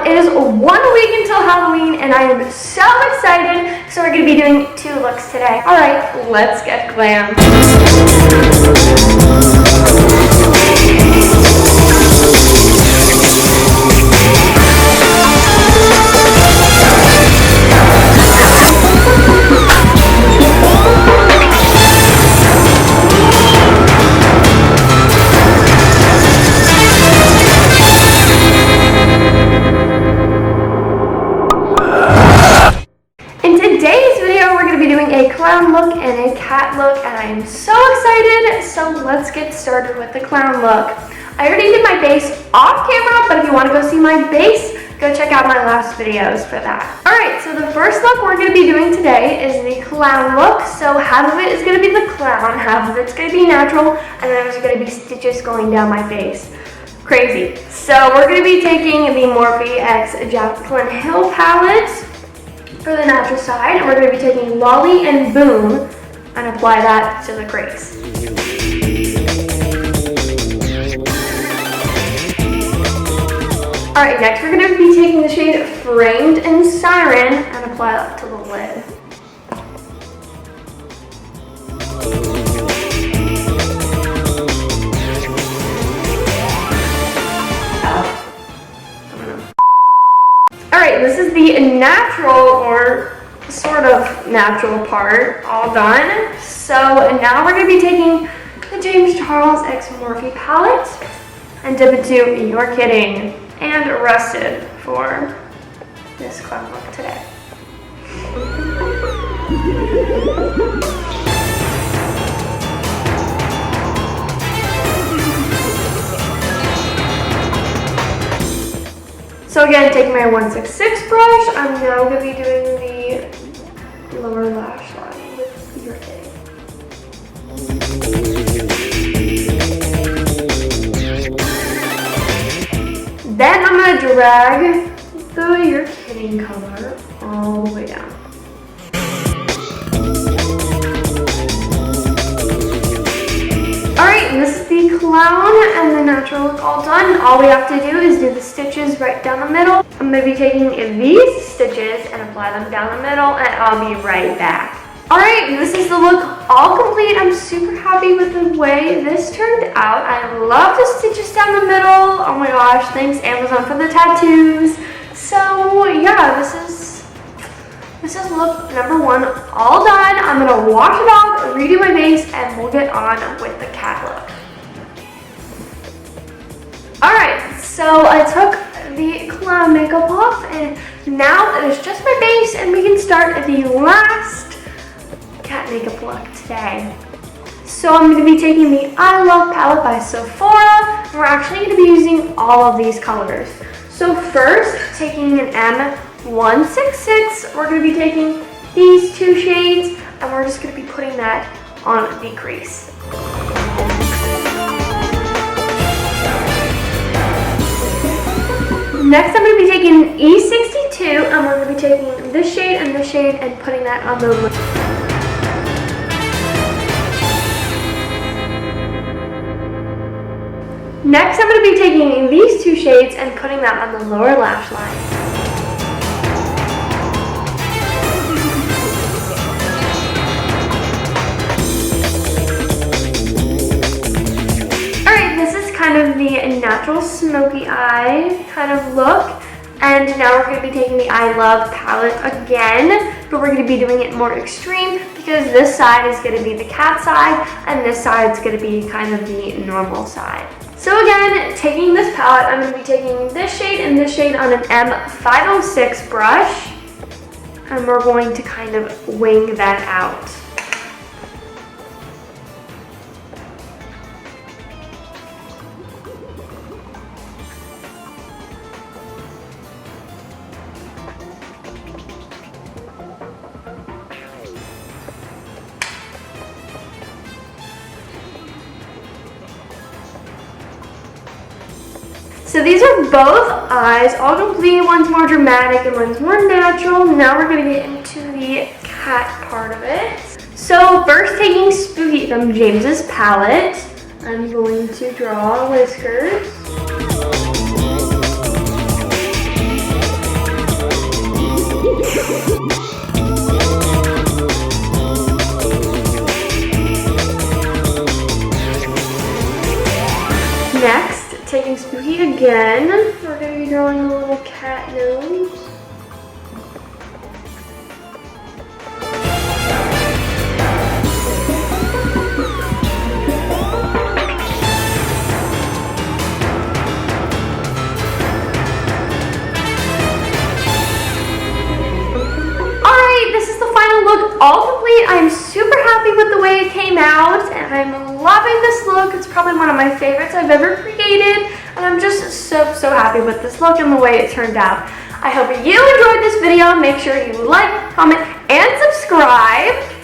it is 1 week until Halloween and I am so excited. So we're going to be doing 2 looks today. Alright, let's get glam. Clown look and a cat look, and I am so excited. So let's get started with the clown look. I already did my base off camera, but if you want to go see my base, go check out my last videos for that. Alright, so the first look we're going to be doing today is the clown look. So half of it is going to be the clown, half of it's going to be natural, and then there's going to be stitches going down my face. Crazy. So we're going to be taking the Morphe X Jaclyn Hill palette for the natural side, and we're going to be taking Lolly and Boom and apply that to the crease. Alright, next we're going to be taking the shade Framed and Siren and apply that to the lid. Alright, this is the natural, or sort of natural part, all done. So now we're going to be taking the James Charles X Morphe palette and dip it to You're Kidding and Arrested for this clown look today. So again, taking my 166 brush, I'm now going to be doing the lower lash line with You're Kidding. Then I'm going to drag the You're Kidding color all the way down. Alright, this is the clown and the natural look all done. All we have to do is do the stitches right down the middle. I'm going to be taking these stitches and apply them down the middle, and I'll be right back. Alright, this is the look all complete. I'm super happy with the way this turned out. I love the stitches down the middle. Oh my gosh, thanks Amazon for the tattoos. So yeah, this is look number 1 all done. I'm going to wash it off, redo my base, and we'll get on with the cat look. Alright, so I took the clown makeup off, and now it is just my base, and we can start the last cat makeup look today. So I'm going to be taking the I Love palette by Sephora, and we're actually going to be using all of these colors. So first, taking an M166, we're going to be taking these 2 shades, and we're just going to be putting that on the crease. Next, I'm going to be taking E62, and we're going to be taking this shade and putting that on the lip. Next, I'm going to be taking these 2 shades and putting that on the lower lash line. Kind of the natural smoky eye kind of look, and now we're going to be taking the I Love palette again, but we're going to be doing it more extreme because this side is going to be the cat side and this side is going to be kind of the normal side. So again, taking this palette, I'm going to be taking this shade and this shade on an M506 brush, and we're going to kind of wing that out. So these are both eyes, all complete. One's more dramatic and one's more natural. Now we're going to get into the cat part of it. So first, taking Spooky from James's palette, I'm going to draw whiskers. taking Spooky again. We're going to be drawing a little cat nose. All complete. I'm super happy with the way it came out, and I'm loving this look. It's probably one of my favorites I've ever created, and I'm just so happy with this look and the way it turned out. I hope you enjoyed this video. Make sure you like, comment, and subscribe.